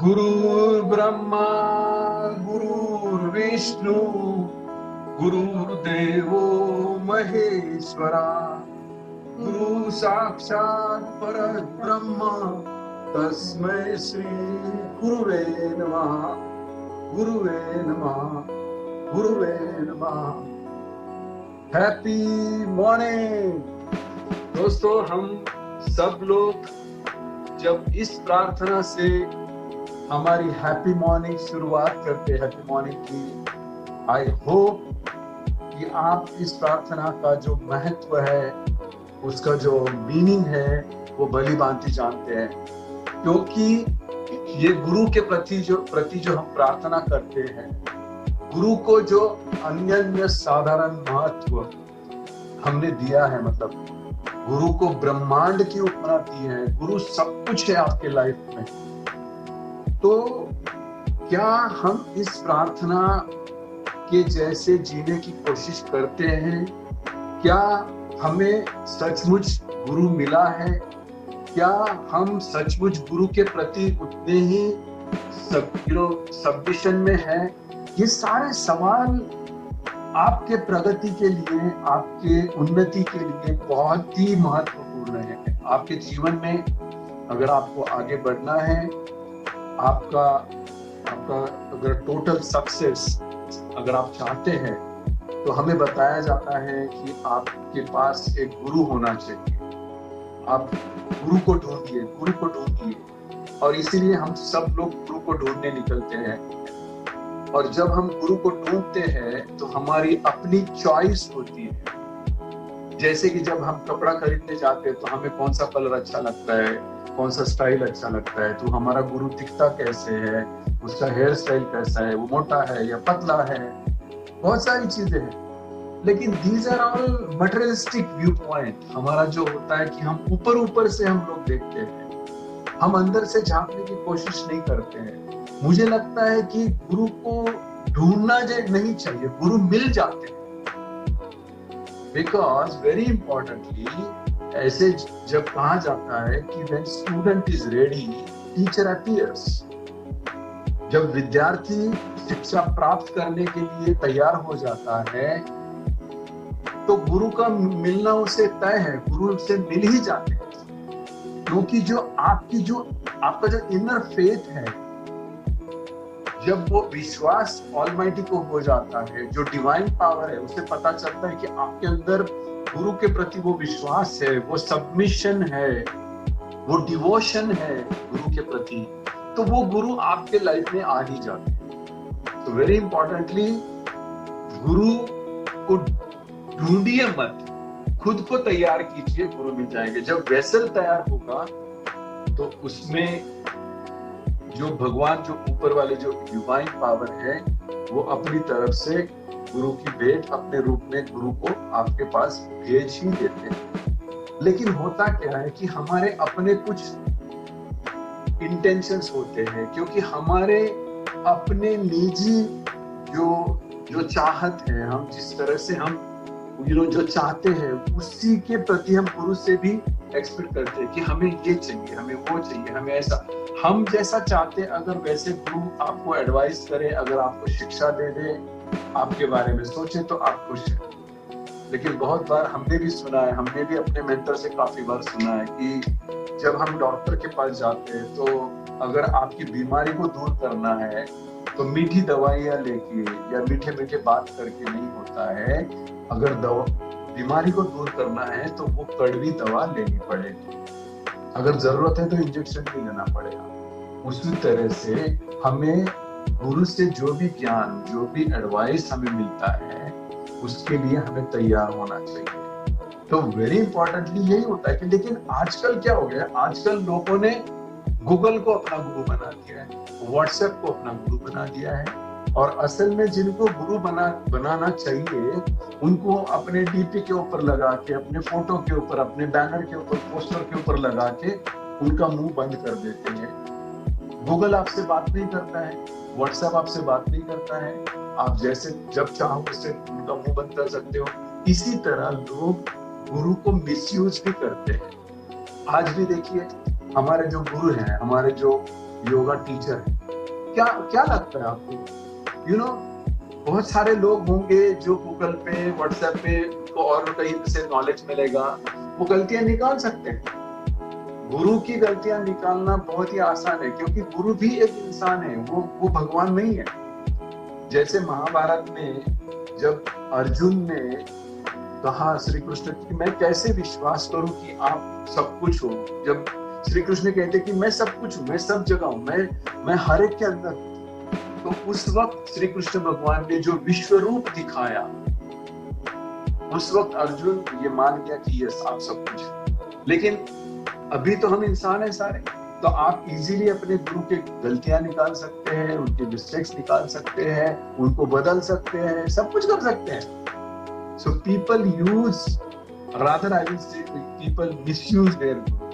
गुरुर् ब्रह्मा गुरुर्विष्णु गुरुर्देवो महेश्वरा गुरु साक्षात् परब्रह्म तस्मै श्री गुरुवे नमः गुरुवे नमः गुरुवे नमः। हैप्पी मॉर्निंग दोस्तों, हम सब लोग जब इस प्रार्थना से हमारी हैप्पी मॉर्निंग शुरुआत करते हैं, हैप्पी मॉर्निंग की, आई होप कि आप इस प्रार्थना का जो महत्व है, उसका जो मीनिंग है, वो भली भांति जानते हैं। क्योंकि ये गुरु के प्रति जो हम प्रार्थना करते हैं, गुरु को जो अनन्य साधारण महत्व हमने दिया है, मतलब गुरु को ब्रह्मांड की उपमा दी है, गुरु सब कुछ है आपके लाइफ में। तो क्या हम इस प्रार्थना के जैसे जीने की कोशिश करते हैं? क्या हमें सचमुच गुरु मिला है? क्या हम सचमुच गुरु के प्रति उतने ही सबमिशन में हैं? ये सारे सवाल आपके प्रगति के लिए, आपके उन्नति के लिए बहुत ही महत्वपूर्ण है। आपके जीवन में अगर आपको आगे बढ़ना है, आपका अगर टोटल सक्सेस अगर आप चाहते हैं, तो हमें बताया जाता है कि आपके पास एक गुरु होना चाहिए। आप गुरु को ढूंढिए। और इसीलिए हम सब लोग गुरु को ढूंढने निकलते हैं। और जब हम गुरु को ढूंढते हैं तो हमारी अपनी चॉइस होती है। जैसे कि जब हम कपड़ा खरीदने जाते हैं तो हमें कौन सा कलर अच्छा लगता है, कौन सा स्टाइल अच्छा लगता है, तो हमारा गुरु दिखता कैसे है, उसका हेयर स्टाइल कैसा है, वो मोटा है या पतला है, बहुत सारी चीजें हैं। लेकिन these are all materialistic view point. हमारा जो होता है कि हम ऊपर से हम लोग देखते हैं, हम अंदर से झांकने की कोशिश नहीं करते हैं। मुझे लगता है कि गुरु को ढूंढना नहीं चाहिए, गुरु मिल जाते हैं। बिकॉज वेरी इंपॉर्टेंटली, ऐसे जब कहा जाता है कि when student is ready, teacher appears। जब विद्यार्थी शिक्षा प्राप्त करने के लिए तैयार हो जाता है, तो गुरु का मिलना उसे तय है, गुरु उससे मिल ही जाते हैं। क्योंकि जो आपका जो इनर फेथ है, जब वो विश्वास ऑलमाइटी को हो जाता है, जो डिवाइन पावर है, उसे पता चलता है कि आपके अंदर गुरु के प्रति वो विश्वास है, वो सबमिशन है, वो डिवोशन है गुरु के प्रति, तो वो गुरु आपके लाइफ में आ ही जाते हैं। तो वेरी इंपॉर्टेंटली, गुरु को ढूंढिए मत, खुद को तैयार कीजिए, गुरु मिल जाएंगे। जब वेसल तैयार होगा तो उसमें जो भगवान, जो ऊपर वाले जो डिवाइन पावर है, वो अपनी तरफ से गुरु की भेंट अपने रूप में गुरु को आपके पास भेज ही देते हैं। लेकिन होता क्या है कि हमारे अपने कुछ इंटेंशंस होते हैं, क्योंकि हमारे अपने निजी जो चाहत है, हम जिस तरह से हम जो चाहते हैं, उसी के प्रति हम गुरु से भी एक्सपेक्ट करते हैं कि हमें ये चाहिए, हमें वो चाहिए, हमें ऐसा, हम जैसा चाहते हैं। अगर वैसे गुरु आपको एडवाइस करे, अगर आपको शिक्षा दे दे, आपके बारे में सोचे, तो आप खुश हैं। लेकिन बहुत बार हमने भी सुना है, हमने भी अपने मेंटर से काफी बार सुना है कि जब हम डॉक्टर के पास जाते हैं, तो अगर आपकी बीमारी को दूर करना है, तो मीठी दवाइयां लेके या मीठे मीठे बात करके नहीं होता है। अगर बीमारी को दूर करना है तो वो कड़वी दवा लेनी पड़ेगी। अगर जरूरत है तो इंजेक्शन भी लेना पड़ेगा। उसी तरह से हमें गुरु से जो भी ज्ञान, जो भी एडवाइस हमें मिलता है, उसके लिए हमें तैयार होना चाहिए। तो वेरी इंपॉर्टेंटली यही होता है कि, लेकिन आजकल क्या हो गया, आजकल लोगों ने गूगल को अपना गुरु बना दिया है, व्हाट्सएप को अपना गुरु बना दिया है। और असल में जिनको गुरु बनाना चाहिए, उनको अपने डीपी के ऊपर लगा के, अपने फोटो के ऊपर, अपने बैनर के ऊपर, पोस्टर के ऊपर लगा के उनका मुंह बंद कर देते हैं। गूगल आपसे बात नहीं करता है, व्हाट्सएप आपसे बात नहीं करता है, आप जैसे जब चाहो उससे उनका मुंह बंद कर सकते हो। इसी तरह लोग गुरु को मिसयूज भी करते हैं। आज भी देखिए, हमारे जो गुरु हैं, हमारे जो योगा टीचर हैं, क्या क्या लगता है आपको? यू नो, बहुत सारे लोग होंगे जो गूगल पे, व्हाट्सएप पे को और कहीं से नॉलेज मिलेगा, वो गलतियां निकाल सकते हैं। गुरु की गलतियां निकालना बहुत ही आसान है, क्योंकि गुरु भी एक इंसान है, वो भगवान नहीं है। जैसे महाभारत में जब अर्जुन ने कहा श्री कृष्ण की मैं कैसे विश्वास करूं कि आप सब कुछ हो, जब श्री कृष्ण कहते कि मैं सब कुछ हूं, मैं सब जगह हूं, मैं हर एक के अंदर हूं, तो उस वक्त श्री कृष्ण भगवान ने जो विश्व रूप दिखाया, उस वक्त अर्जुन ये मान गया कि यस आप सब कुछ। लेकिन अभी तो हम इंसान हैं सारे, तो आप इजीली अपने गुरु के गलतियां निकाल सकते हैं, उनके मिस्टेक्स निकाल सकते हैं, उनको बदल सकते हैं, सब कुछ कर सकते हैं। So people use, rather I will say people misuse their guru.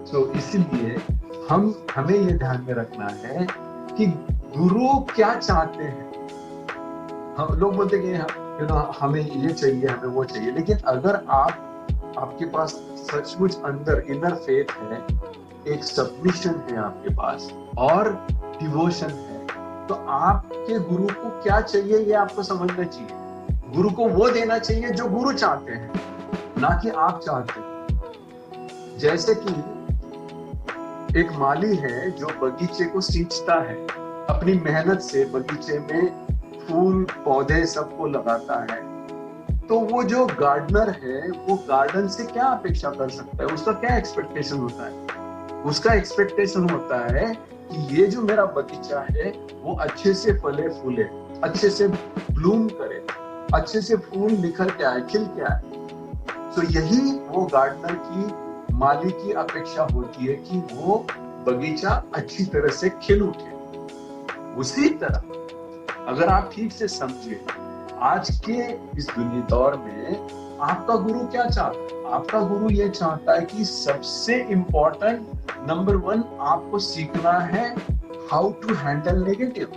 So इसीलिए हमें ये ध्यान में रखना है कि गुरु क्या चाहते हैं। हम लोग बोलते हैं कि हमें ये चाहिए, हमें वो चाहिए, लेकिन अगर आपके पास सचमुच अंदर इनर फेथ है, एक सबमिशन है आपके पास और डिवोशन है, तो आपके गुरु को क्या चाहिए ये आपको समझना चाहिए। गुरु को वो देना चाहिए जो गुरु चाहते हैं, ना कि आप चाहते हैं। जैसे कि एक माली है जो बगीचे को सींचता है, अपनी मेहनत से बगीचे में फूल पौधे सबको लगाता है, तो वो जो गार्डनर है वो गार्डन से क्या अपेक्षा कर सकता है? उसका क्या एक्सपेक्टेशन होता है? उसका एक्सपेक्टेशन होता है कि ये जो मेरा बगीचा है वो अच्छे से फले फूले, अच्छे से ब्लूम करे, अच्छे से फूल निखर के आए, खिल के आए। तो यही वो गार्डनर की, माली की अपेक्षा होती है कि वो बगीचा अच्छी तरह से खिल उठे। उसी तरह अगर आप ठीक से समझे, आज के इस दुनिया दौर में आपका गुरु क्या चाहता है? आपका गुरु ये चाहता है कि सबसे इंपॉर्टेंट नंबर 1 आपको सीखना है हाउ टू हैंडल नेगेटिव।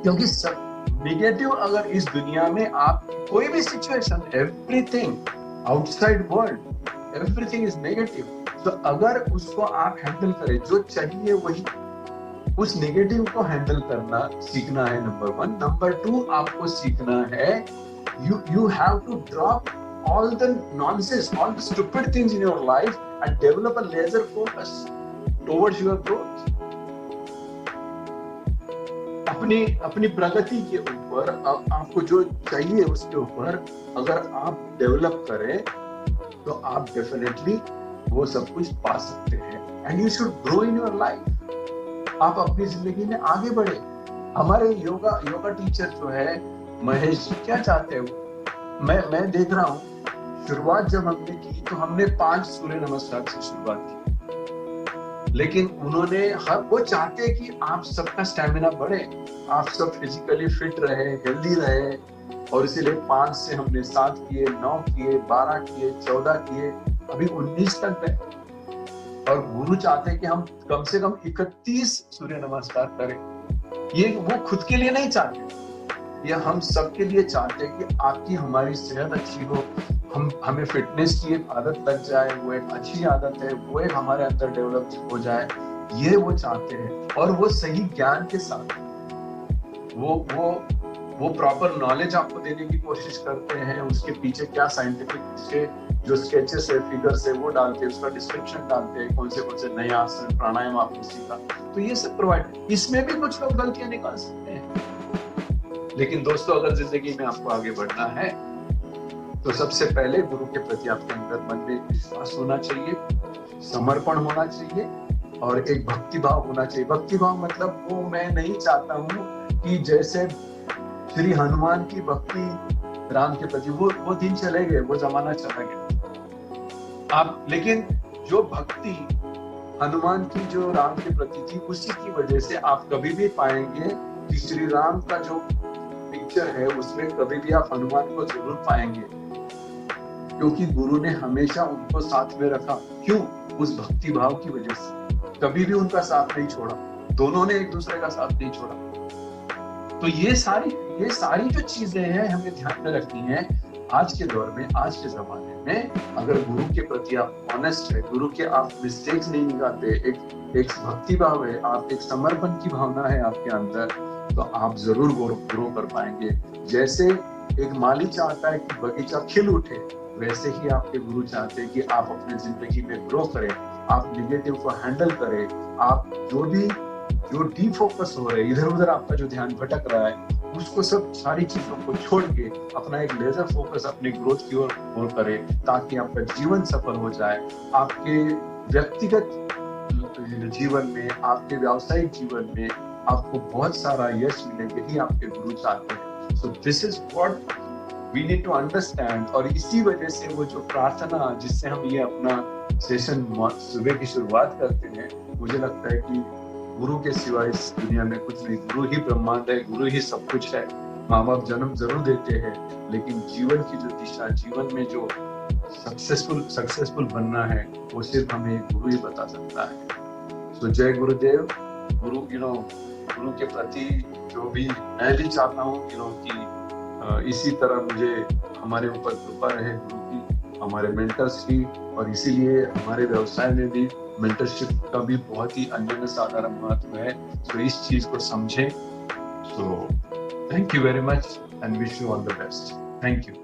क्योंकि सब नेगेटिव, अगर इस दुनिया में आप कोई भी situation, everything outside world, everything is negative, तो अगर उसको आप हैंडल करें, जो चाहिए वही, उस नेगेटिव को हैंडल करना सीखना है नंबर 1। नंबर 2 आपको सीखना है, you have to drop all the nonsense, all the stupid things in your life and develop a laser focus towards your growth. अपनी प्रगति के ऊपर, आपको जो चाहिए उसके ऊपर अगर आप डेवलप करें तो आप डेफिनेटली वो सब कुछ पा सकते हैं। And you should grow in your life. आप अपनी जिंदगी में आगे बढ़े। हमारे योगा टीचर जो है महेश जी, क्या चाहते हैं? मैं देख रहा हूँ, शुरुआत जब हमने की तो हमने 5 सूर्य नमस्कार से शुरुआत की, लेकिन उन्होंने वो चाहते हैं कि आप सबका स्टैमिना बढ़े, आप सब फिजिकली फिट रहे, हेल्दी रहे, और इसीलिए 5 से हमने 7 किए, 9 किए, 12 किए, 14 किए, अभी 19 तक गए। और गुरु चाहते हैं कि हम कम से कम 31 सूर्य नमस्कार करें। ये वो खुद के लिए नहीं चाहते, ये हम सबके लिए चाहते हैं कि आपकी हमारी सेहत अच्छी हो, हमें फिटनेस की एक आदत लग जाए, वो एक अच्छी आदत है, वो एक हमारे अंदर डेवलप हो जाए, ये वो चाहते हैं। और वो सही ज्ञान के साथ वो प्रॉपर नॉलेज आपको देने की कोशिश करते हैं। उसके पीछे क्या साइंटिफिक जो स्केचेस है, फिगर्स है, वो डालते हैं, उसका डिस्क्रिप्शन डालते हैं, कौन से नए आसन प्राणायाम आपने सीखा, तो ये सब प्रोवाइड। इसमें भी कुछ लोग गलतियां निकाल सकते हैं, लेकिन दोस्तों अगर जिंदगी में आपको आगे बढ़ना है तो सबसे पहले गुरु के प्रति आपके अंदर मन में विश्वास होना चाहिए, समर्पण होना चाहिए और एक भक्ति भाव होना चाहिए। भक्ति भाव मतलब वो मैं नहीं चाहता हूँ कि जैसे श्री हनुमान की भक्ति राम के प्रति, वो दिन चले गए, वो जमाना चला गया। आप लेकिन जो भक्ति हनुमान की जो राम के प्रति थी, उसी की वजह से आप कभी भी पाएंगे कि श्री राम का जो पिक्चर है उसमें कभी भी आप हनुमान को जरूर पाएंगे, क्योंकि गुरु ने हमेशा उनको साथ में रखा। क्यों? उस भक्ति भाव की वजह से कभी भी उनका साथ नहीं छोड़ा, दोनों ने एक दूसरे का साथ नहीं छोड़ा। तो ये सारी जो चीजें हैं हमें ध्यान में रखनी है। आज के दौर में, आज के जमाने में अगर गुरु के प्रति आप ऑनेस्ट है, गुरु के आप मिस्टेक्स नहीं निकालते, एक भक्ति भाव है, आप एक समर्पण की भावना है आपके अंदर, तो आप जरूर ग्रो कर पाएंगे। जैसे एक माली चाहता है कि बगीचा खिल उठे, वैसे ही आपके गुरु चाहते हैं कि आप अपनी जिंदगी में ग्रो करें, आप निगेटिव को हैंडल करें, आप जो डीफोकस हो रहे हैं, इधर उधर आपका जो ध्यान भटक रहा है, उसको सब सारी चीजों को छोड़ के अपना एक लेजर फोकस अपनी ग्रोथ की ओर करें, ताकि आपका जीवन सफल हो जाए। आपके व्यक्तिगत जीवन में, आपके व्यावसायिक जीवन में आपको बहुत सारा यश मिले, यही आपके गुरु चाहते हैं। So this is what we need to understand. और इसी वजह से वो जो प्रार्थना जिससे हम ये अपना सेशन सुबह की शुरुआत करते हैं, मुझे लगता है कि गुरु के सिवा इस दुनिया में कुछ नहीं। गुरु ही ब्रह्मांड है, गुरु ही सब कुछ है। माँ बाप जन्म जरूर देते हैं, लेकिन जीवन की जो दिशा, जीवन में जो सक्सेसफुल बनना है, वो सिर्फ हमें गुरु ही बता सकता है। तो जय गुरुदेव। गुरु के प्रति जो भी मैं भी चाहता हूँ कि इसी तरह मुझे हमारे ऊपर कृपा रहे गुरु की, हमारे मेंटर्स की, और इसीलिए हमारे व्यवसाय में भी मेंटरशिप का भी बहुत ही अन्य साधारण महत्व है। तो इस चीज को समझें। So thank you very much and wish you all the best. Thank you.